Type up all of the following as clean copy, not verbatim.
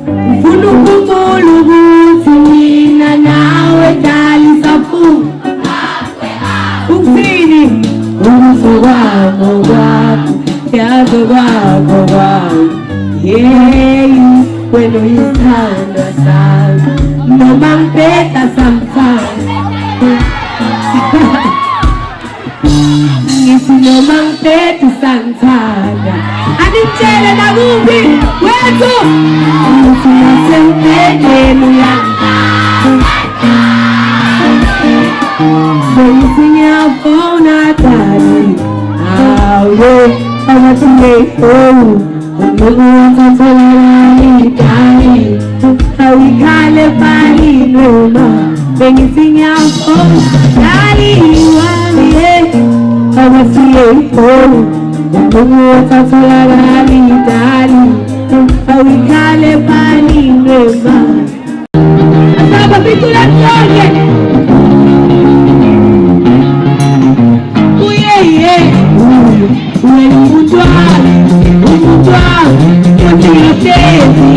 ufuna ukukhumbula ukuthi mina nawe dali safu ukuthini ukuzokwakho kwakho yazo kwakho kwakho yeyi wena uyisithandwa sami noma ngibheda sometimes ngithi noma ngibheda usangithanda anitshele nakuphi wethu ukuthi nasembhedeni Bengithi ngiyafona dali awe abathi ngeyifoni Ngikuwathathelani dali awikhale bani noma bengithi ngiyafona dali wami abathi ngeyifoni Ngikuwathathelani dali awikhale bani noma Asaba pitula sonke umuntu wami uthiyotezi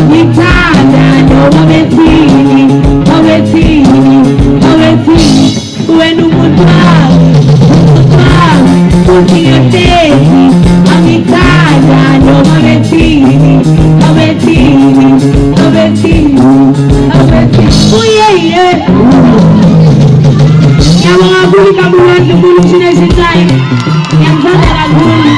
ngithanda noma bethini wena umuntu wami uthiyotezi angithanda noma bethini uyeye ngiyabonga kakhulu kakhulu kakhulu thina esinzayo ngiyamthanda kakhulu